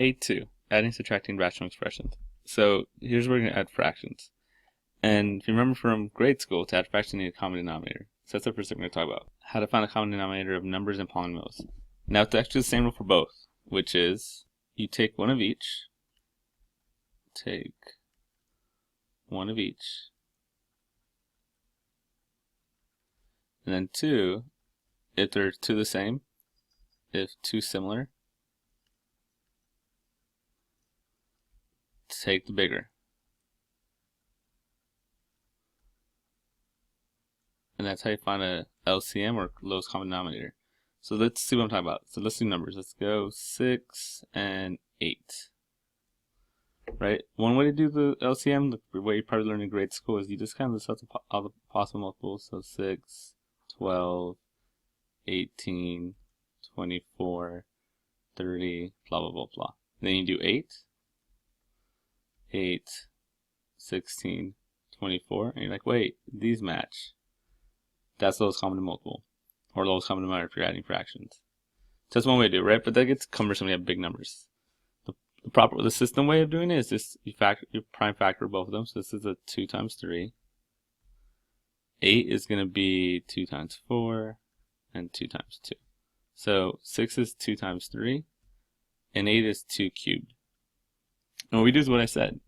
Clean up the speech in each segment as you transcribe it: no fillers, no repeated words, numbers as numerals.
A2, adding, subtracting rational expressions. So here's where we're going to add fractions. And if you remember from grade school, to add fractions, you need a common denominator. So that's the first thing we're going to talk about. How to find a common denominator of numbers and polynomials. Now it's actually the same rule for both, which is you take one of each. Take one of each. And then two, if they're two the same, if two similar, take the bigger. And that's how you find a LCM, or lowest common denominator. So let's see what I'm talking about. So let's do numbers. Let's go 6 and 8. Right? One way to do the LCM, the way you probably learned in grade school, is you just kind of list out all the possible multiples. So 6, 12, 18, 24, 30, blah, blah, blah, blah. Then you do 8, 16, 24, and you're like, wait, these match. That's the lowest common multiple, or lowest common denominator if you're adding fractions. So that's one way to do it, right? But that gets cumbersome when you have big numbers. The system way of doing it is just you prime factor both of them. So this is a 2 times 3. 8 is going to be 2 times 4, and 2 times 2. So 6 is 2 times 3, and 8 is 2 cubed. And what we do is what I said.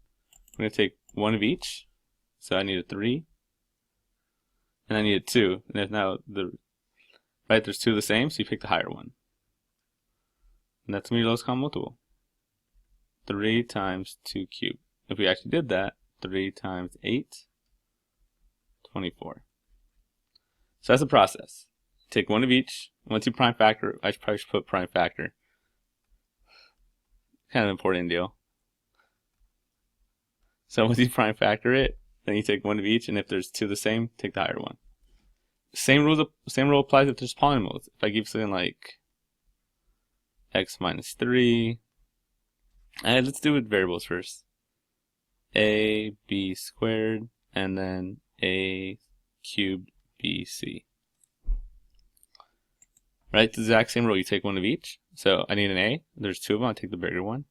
We're going to take one of each. So I need a 3, and I need a 2. And now there's two of the same, so you pick the higher one. And that's going to be your lowest common multiple. 3 times 2 cubed. If we actually did that, 3 times 8, 24. So that's the process. Take one of each. Once you prime factor, I probably should put prime factor. Kind of an important deal. So once you prime factor it, then you take one of each, and if there's two of the same, take the higher one. Same rule applies if there's polynomials. If I give something like x minus 3, and let's do it with variables first. A, b squared, and then a cubed bc. Right, the exact same rule. You take one of each. So I need an a. There's two of them. I take the bigger one.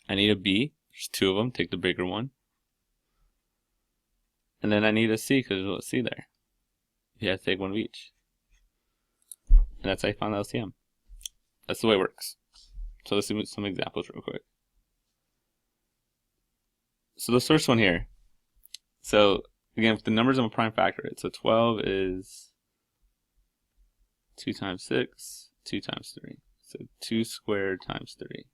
I need a b. There's two of them. Take the bigger one. And then I need a c because there's a c there. You have to take one of each. And that's how you find the LCM. That's the way it works. So let's do some examples real quick. So the first one here. So again, with the numbers, I'm a prime factor it. So 12 is 2 times 6, 2 times 3. So 2 squared times 3.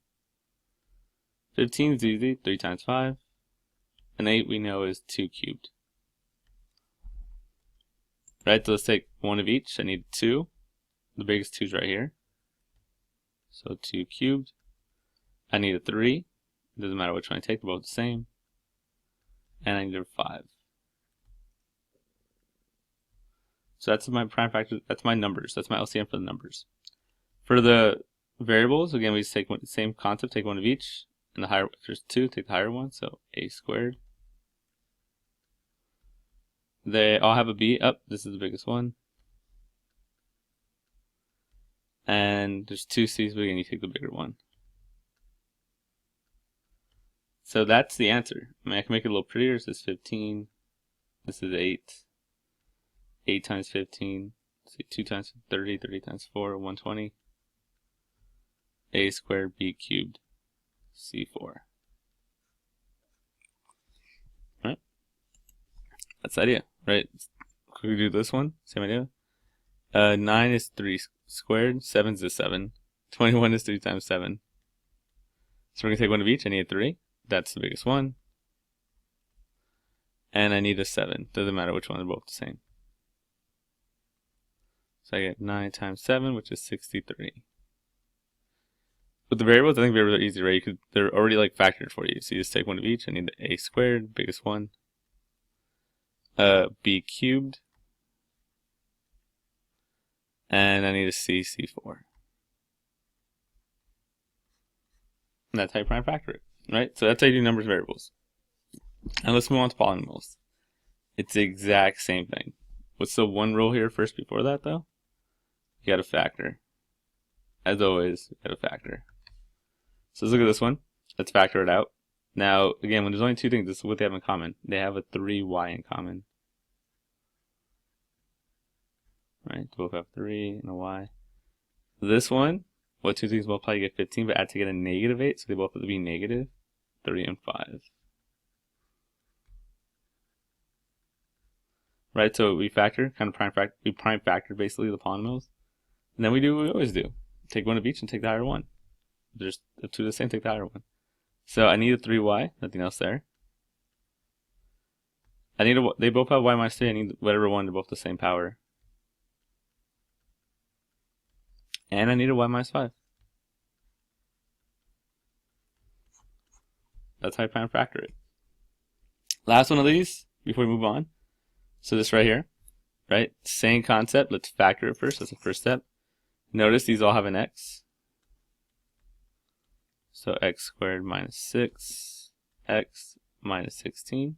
15 is easy, 3 times 5. And 8 we know is 2 cubed. Right, so let's take one of each. I need 2. The biggest 2 is right here. So 2 cubed. I need a 3. It doesn't matter which one I take, they're both the same. And I need a 5. So that's my prime factor, that's my numbers. That's my LCM for the numbers. For the variables, again, we just take the same concept, take one of each. And the higher, if there's 2, take the higher one, so a squared. They all have a b. This is the biggest one. And there's 2 c's, but again, you take the bigger one. So that's the answer. I mean, I can make it a little prettier. This is 15. This is 8. 8 times 15. Let's see, 2 times 30. 30 times 4, 120. A squared, b cubed, c4. Right? That's the idea, right? Quickly do this one. Same idea. 9 is 3 squared. 7 is 7. 21 is 3 times 7. So we're going to take one of each. I need a 3. That's the biggest one. And I need a 7. Doesn't matter which one, they're both the same. So I get 9 times 7, which is 63. With the variables, I think variables are easy, right? They're already like factored for you. So you just take one of each. I need the a squared, biggest one. B cubed. And I need a c4. And that's how you prime factor it, right? So that's how you do numbers variables. And let's move on to polynomials. It's the exact same thing. What's the one rule here first before that, though? You got to factor. as always, we got a factor. So let's look at this one. Let's factor it out. Now, again, when there's only two things, this is what they have in common. They have a 3y in common. Right? They both have 3 and a y. This one, what two things multiply, you get 15, but add to get a negative 8, so they both have to be negative 3 and 5. Right, so we factor, kind of prime factor basically the polynomials. And then we do what we always do. Take one of each and take the higher one. There's two of the same, take the higher one. So I need a 3y, nothing else there. They both have y minus 3, I need whatever one, they're both the same power. And I need a y minus 5. That's how I prime factor it. Last one of these, before we move on. So this right here, right? Same concept, let's factor it first, that's the first step. Notice these all have an x. So x squared minus 6, x minus 16.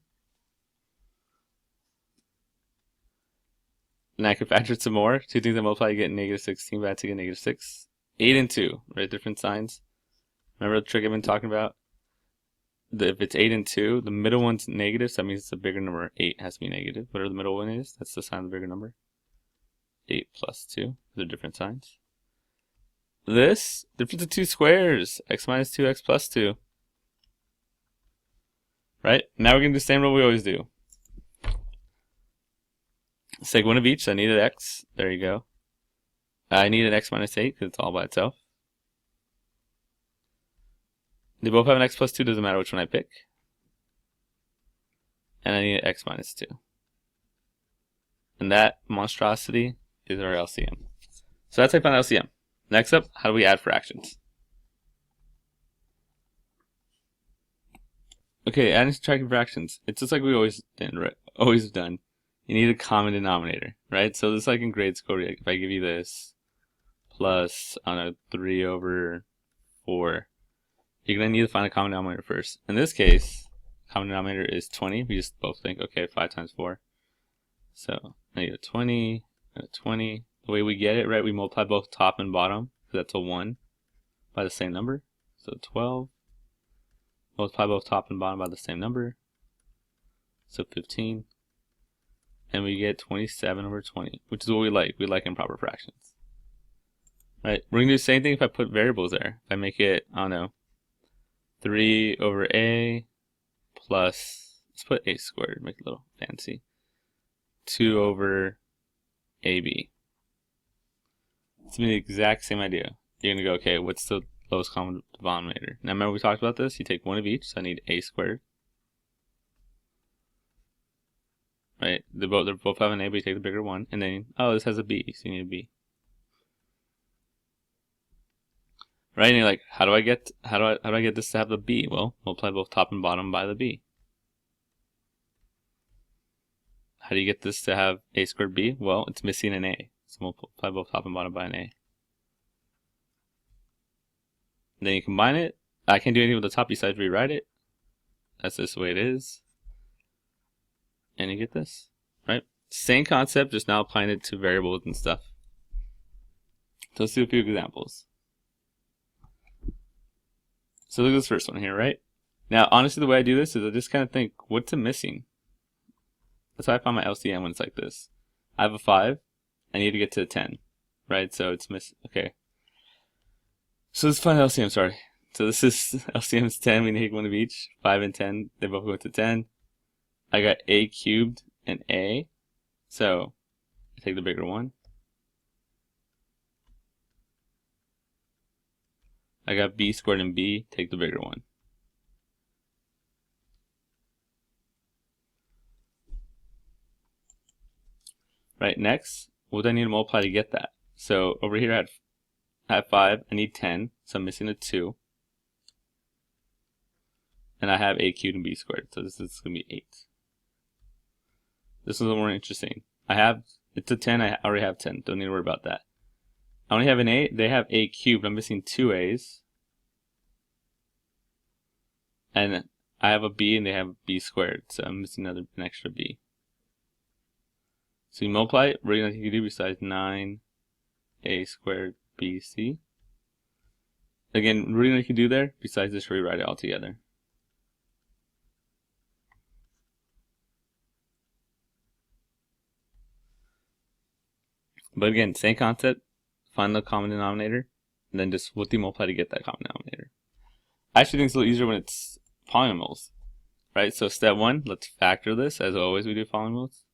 And I can factor it some more. Two things that multiply, you get negative 16, but I have to get negative 6. 8 and 2, right? Different signs. Remember the trick I've been talking about? If it's 8 and 2, the middle one's negative, so that means it's a bigger number. 8 has to be negative. Whatever the middle one is, that's the sign of the bigger number. 8 plus 2. They're different signs. This, difference of two squares. X minus 2, x plus 2. Right? Now we're going to do the same rule we always do. Let's take one of each. So I need an x. There you go. I need an x minus 8 because it's all by itself. They both have an x plus 2, doesn't matter which one I pick. And I need an x minus 2. And that monstrosity is our LCM. So that's how I find LCM. Next up, how do we add fractions? Okay, adding and subtracting fractions. It's just like we always did, right? Always done. You need a common denominator, right? So this is like in grade school, if I give you this plus, I don't know, 3 over 4. You're going to need to find a common denominator first. In this case, common denominator is 20. We just both think, okay, 5 times 4. So I need a 20, and a 20. The way we get it, right, we multiply both top and bottom, because that's a 1, by the same number. So 12. Multiply both top and bottom by the same number. So 15. And we get 27 over 20, which is what we like. We like improper fractions. Right, we're going to do the same thing if I put variables there. If I make it, I don't know, 3 over a plus, let's put a squared, make it a little fancy, 2 over ab. It's going to be the exact same idea. You're going to go, okay, what's the lowest common denominator? Now remember we talked about this, you take one of each, so I need a squared. Right, they both have an a, but you take the bigger one, and then, oh, this has a b, so you need a b. Right, and you're like, how do I get this to have the b? Well, multiply both top and bottom by the b. How do you get this to have a squared b? Well, it's missing an a, so multiply both top and bottom by an a. And then you combine it. I can't do anything with the top besides rewrite it. That's just the way it is. And you get this, right? Same concept, just now applying it to variables and stuff. So let's do a few examples. So look at this first one here, right? Now, honestly, the way I do this is I just kind of think, what's it missing? That's how I find my LCM when it's like this. I have a 5. I need to get to a 10, right? So it's missing. Okay. So let's find LCM, sorry. So this is LCM is 10. We need one of each. 5 and 10. They both go to 10. I got a cubed and a. So I take the bigger one. I got b squared and b, take the bigger one. Right, next, what do I need to multiply to get that? So over here I have 5, I need 10, so I'm missing a 2. And I have a cubed and b squared, so this is going to be 8. This is a little more interesting. It's a 10, I already have 10, don't need to worry about that. I only have an a, they have a cubed, I'm missing 2 a's. And I have a b and they have b squared, so I'm missing an extra b. So you multiply it, what are you going to do besides 9a squared bc? Again, really you can do there, besides just rewrite it all together. But again, same concept, find the common denominator, and then just what do you multiply to get that common denominator. I actually think it's a little easier when it's polynomials, right? So step 1, let's factor this, as always we do polynomials.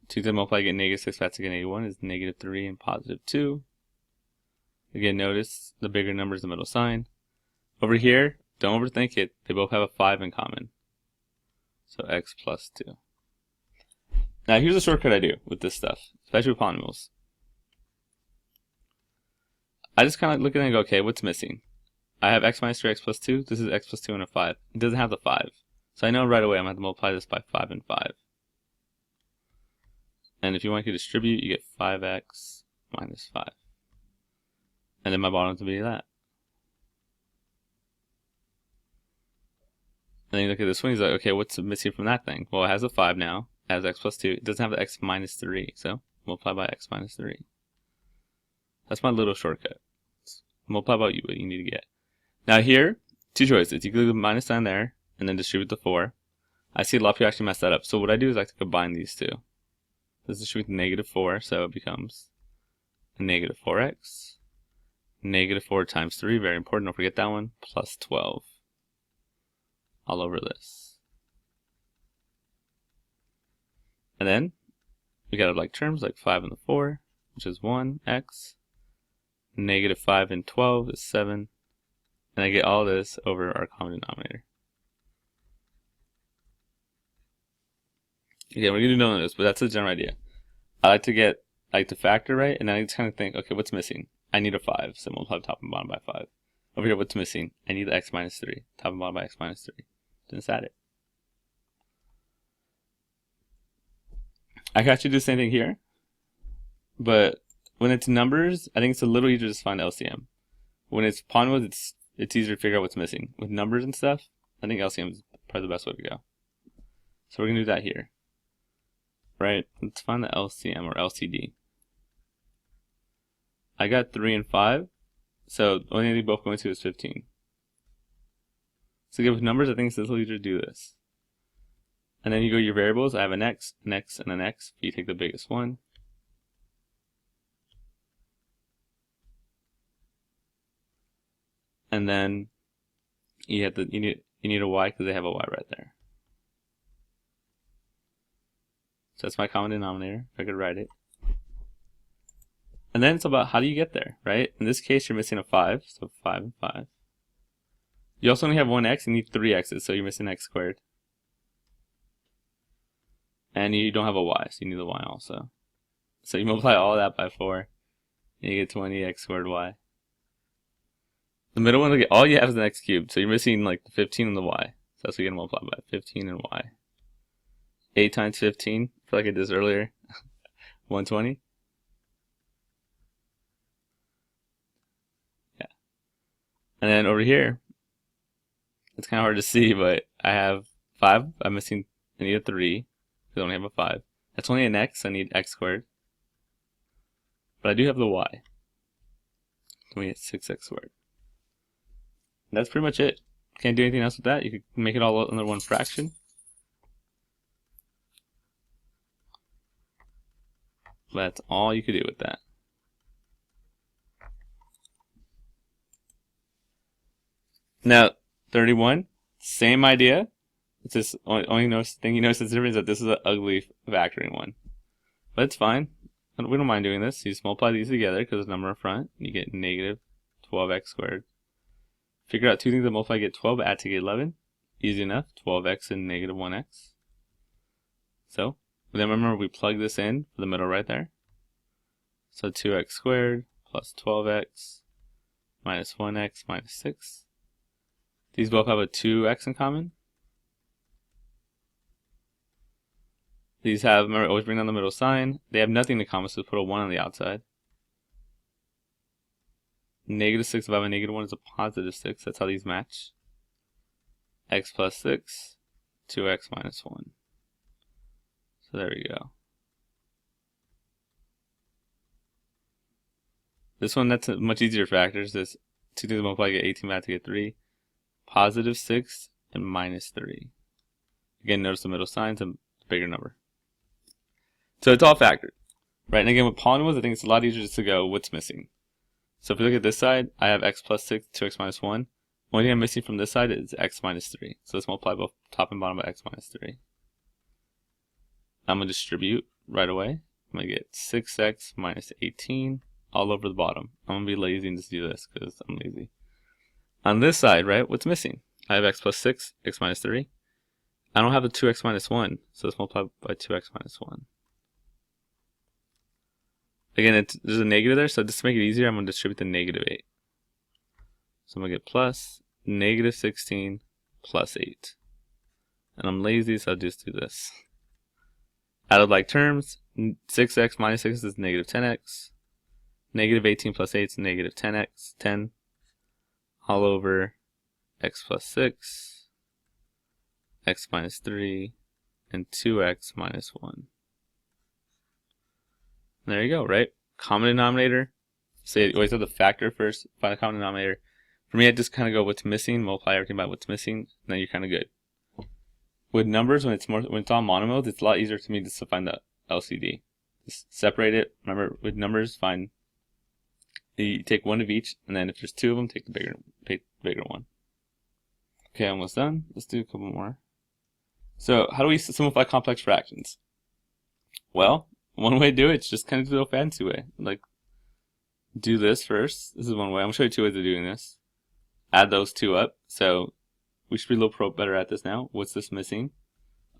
2 to multiply to get negative 6 factor to get negative 1 is negative 3 and positive 2. Again, notice the bigger number is the middle sign. Over here, don't overthink it. They both have a 5 in common. So x plus 2. Now here's a shortcut I do with this stuff, especially with polynomials. I just kind of look at it and go, okay, what's missing? I have x minus 3x plus 2. This is x plus 2 and a 5. It doesn't have the 5. So I know right away I'm going to have to multiply this by 5 and 5. And if you want to distribute, you get 5x minus 5. And then my bottom's going to be that. And then you look at this one, he's like, okay, what's missing from that thing? Well, it has a 5 now. It has x plus 2. It doesn't have the x minus 3. So multiply by x minus 3. That's my little shortcut. Multiply by what you need to get. Now here, 2 choices. You can leave the minus sign there and then distribute the 4. I see a lot of people actually mess that up. So what I do is I like to combine these two. Let's distribute the negative 4, so it becomes a negative 4x. Negative 4 times 3, very important, don't forget that one, plus 12. All over this. And then, we got like terms like 5 and the 4, which is 1x. Negative 5 and 12 is 7. And I get all this over our common denominator. Again, we're going to do none of this, but that's the general idea. I like to factor, right? And then I just kind of think, okay, what's missing? I need a 5, so multiply top and bottom by 5. Over here, what's missing? I need the x minus 3. Top and bottom by x minus 3. Then just add it. I can actually do the same thing here. But when it's numbers, I think it's a little easier to just find LCM. When it's polynomials, it's easier to figure out what's missing. With numbers and stuff, I think LCM is probably the best way to go. So we're going to do that here. Right, let's find the LCM or LCD. I got 3 and 5, so the only thing they both go into is 15. So again, with numbers, I think it's a little easier to do this. And then you go to your variables. I have an x, and an x. You take the biggest one. And then you need a y because they have a y right there. So that's my common denominator, if I could write it. And then it's about how do you get there, right? In this case, you're missing a 5, so 5 and 5. You also only have one x, you need 3 x's, so you're missing x squared. And you don't have a y, so you need the y also. So you multiply all that by 4, and you get 20x squared y. The middle one, all you have is an x cubed, so you're missing like the 15 and the y. So that's what you're going to multiply by, 15 and y. 8 times 15, I feel like I did this earlier, 120. Yeah. And then over here, it's kind of hard to see, but I have 5. I'm missing, I need a 3, because I only have a 5. That's only an x, I need x squared. But I do have the y. So we get 6x squared. And that's pretty much it. Can't do anything else with that. You can make it all under one fraction. That's all you could do with that. Now, 31, same idea. It's just only thing you notice the difference is that this is an ugly factoring one. But it's fine. We don't mind doing this. You just multiply these together because there's a number in front. You get negative 12x squared. Figure out two things that multiply, get 12, add to get 11. Easy enough. 12x and negative 1x. So, then remember we plug this in for the middle right there. So 2x squared plus 12x minus 1x minus 6. These both have a 2x in common. These have, remember, always bring down the middle sign. They have nothing in common, so put a 1 on the outside. Negative 6 divided by negative 1 is a positive 6. That's how these match. X plus 6, 2x minus 1. So there we go. This one, that's a much easier factors. This two things multiply, get 18, I have to get 3. Positive 6 and minus 3. Again, notice the middle sign's a bigger number. So it's all factored, right? And again, with polynomials, I think it's a lot easier just to go, what's missing? So if we look at this side, I have x plus 6, 2x minus 1. Only thing I'm missing from this side is x minus 3. So let's multiply both top and bottom by x minus 3. I'm going to distribute right away. I'm going to get 6x minus 18 all over the bottom. I'm going to be lazy and just do this because I'm lazy. On this side, right, what's missing? I have x plus 6, x minus 3. I don't have a 2x minus 1, so let's multiply by 2x minus 1. Again, there's a negative there, so just to make it easier, I'm going to distribute the negative 8. So I'm going to get plus negative 16 plus 8. And I'm lazy, so I'll just do this. Out of like terms, 6x minus 6 is negative 10x. Negative 18 plus 8 is negative 10x, 10. All over x plus 6, x minus 3, and 2x minus 1. There you go, right? Common denominator. So you always have the factor first, find the common denominator. For me, I just kind of go what's missing, multiply everything by what's missing, and then you're kind of good. With numbers, when it's all monomials, it's a lot easier to me just to find the LCD. Just separate it. Remember, with numbers, find you take one of each, and then if there's two of them, take the bigger one. Okay, almost done. Let's do a couple more. So, how do we simplify complex fractions? Well, one way to do it is just kind of do a fancy way. Like, do this first. This is one way. I'm going to show you two ways of doing this. Add those two up. So, we should be a little better at this now. What's this missing?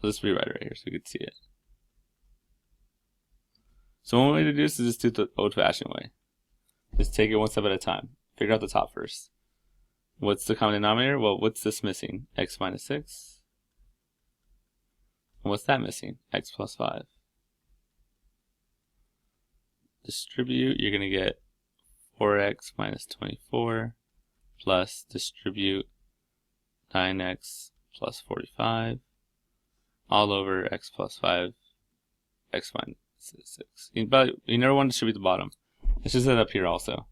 Let's rewrite it right here so we can see it. So, one way to do this is just do the old-fashioned way. Just take it one step at a time. Figure out the top first. What's the common denominator? Well, what's this missing? X minus 6. And what's that missing? X plus 5. Distribute, you're going to get 4x minus 24 plus distribute 9x plus 45 all over x plus 5, x minus 6. You never want to distribute the bottom. Let's just set it up here also.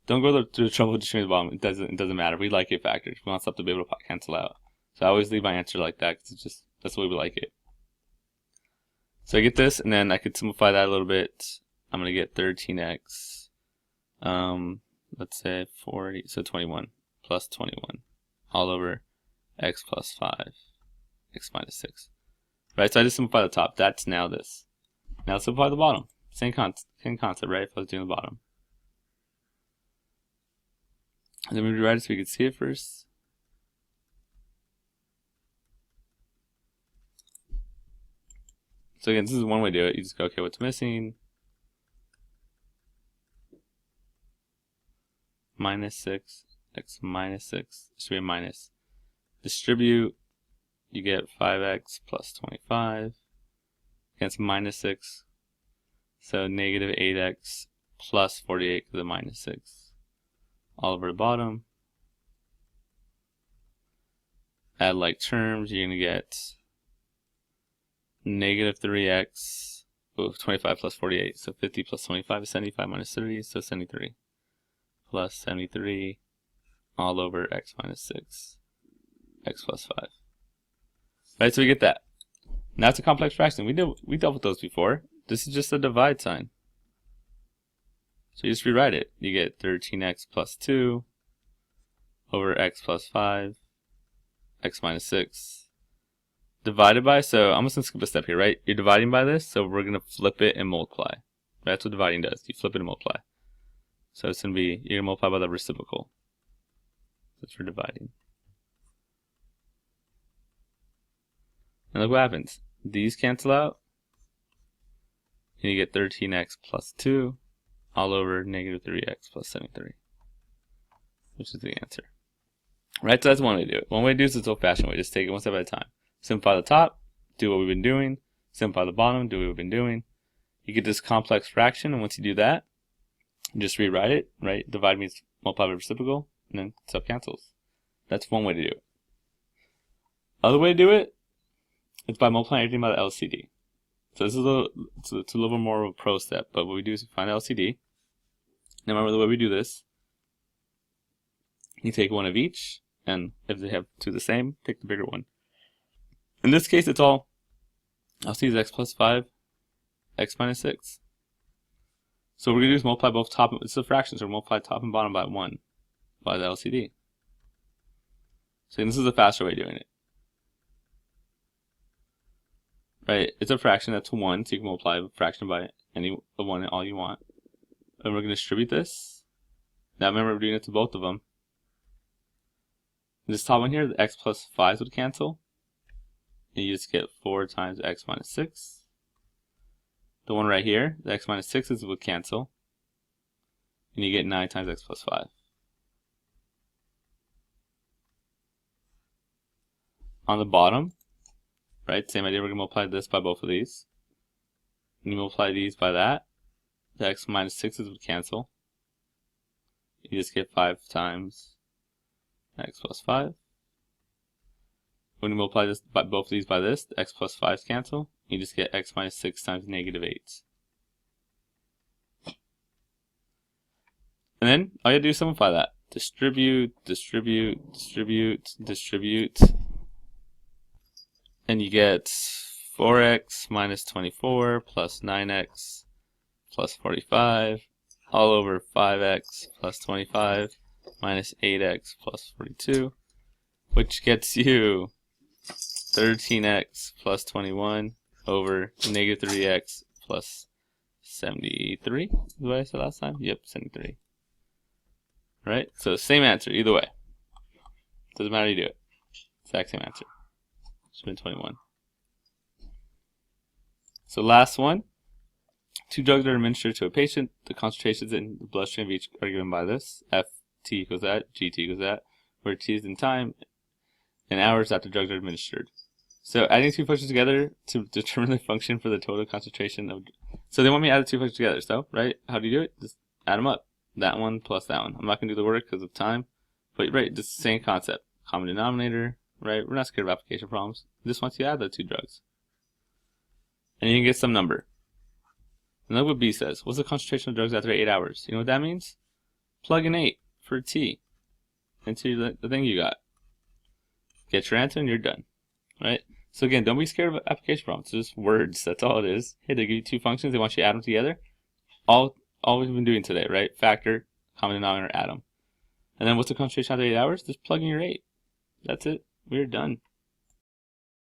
Don't go through the trouble of distributing the bottom. It doesn't matter. We like it factored. We want stuff to be able to cancel out. So I always leave my answer like that because it's just that's the way we like it. So I get this, and then I could simplify that a little bit. I'm gonna get 13x. Let's say 40, so 21 plus 21 all over x plus 5, x minus 6. Right. So I just simplify the top. That's now this. Now simplify the bottom. Same concept, right? If I was doing the bottom. And then we rewrite it so we can see it first. So again, this is one way to do it. You just go, okay, what's missing? Minus 6, x minus 6. It should be a minus. Distribute, you get 5x plus 25 against minus 6. So negative 8x plus 48 to the minus 6. All over the bottom. Add like terms, you're going to get negative 3x, 25 plus 48. So 50 plus 25 is 75 minus 30, so 73. Plus 73 all over x minus 6, x plus 5. Right, so we get that. Now it's a complex fraction. We dealt with those before. This is just a divide sign. So you just rewrite it. You get 13x plus 2 over x plus 5, x minus 6. Divided by, so I'm just going to skip a step here, right? You're dividing by this, so we're going to flip it and multiply. That's what dividing does. You flip it and multiply. So it's going to be, you're going to multiply by the reciprocal. That's for dividing. And look what happens. These cancel out. And you get 13x plus 2 all over negative 3x plus 73. Which is the answer. Right, so that's one way to do it. One way to do it is this old-fashioned way. Just take it one step at a time. Simplify the top, do what we've been doing. Simplify the bottom, do what we've been doing. You get this complex fraction, and once you do that, you just rewrite it, right? Divide means multiply by reciprocal, and then sub-cancels. That's one way to do it. Other way to do it is by multiplying everything by the LCD. So this is it's a little more of a pro step, but what we do is we find the LCD. Now remember the way we do this You take one of each, and if they have two the same, pick the bigger one. In this case, it's all LCD is x plus 5, x minus 6. So what we're going to do is multiply both top, it's a fraction, so we'll multiply top and bottom by 1 by the LCD. So this is a faster way of doing it. Right, it's a fraction that's 1, so you can multiply a fraction by any one all you want. And we're going to distribute this. Now remember, we're doing it to both of them. This top one here, the x plus 5s would cancel. And you just get 4 times x minus 6. The one right here, the x minus 6s would cancel. And you get 9 times x plus 5. On the bottom, right, same idea, we're going to multiply this by both of these. And you multiply these by that, the x minus 6s would cancel. You just get 5 times x plus 5. When you multiply this by both of these by this, the x plus 5s cancel. You just get x minus 6 times negative 8. And then all you have to do is simplify that. Distribute, distribute, distribute, distribute. And you get 4x minus 24 plus 9x plus 45 all over 5x plus 25 minus 8x plus 42, which gets you 13x plus 21 over negative 3x plus 73. Is what I said last time? Yep, 73. Right? So same answer either way. Doesn't matter how you do it. Exact same answer. It's been 21. So last one. 2 drugs are administered to a patient. The concentrations in the bloodstream of each are given by this. Ft equals that, Gt equals that, where T is in time and hours after drugs are administered. So adding 2 functions together to determine the function for the total concentration of... So they want me to add the 2 functions together, so, right? How do you do it? Just add them up. That one plus that one. I'm not going to do the work because of time, but right, it's the same concept. Common denominator, right? We're not scared of application problems. Just wants you to add the 2 drugs. And you can get some number. And look what B says. What's the concentration of drugs after 8 hours? You know what that means? Plug in 8 for T into the thing you got. Get your answer and you're done. Right? So again, don't be scared of application problems. It's just words. That's all it is. Hey, they give you 2 functions. They want you to add them together. All we've been doing today, right? Factor, common denominator, add them. And then what's the concentration after 8 hours? Just plug in your 8. That's it. We're done.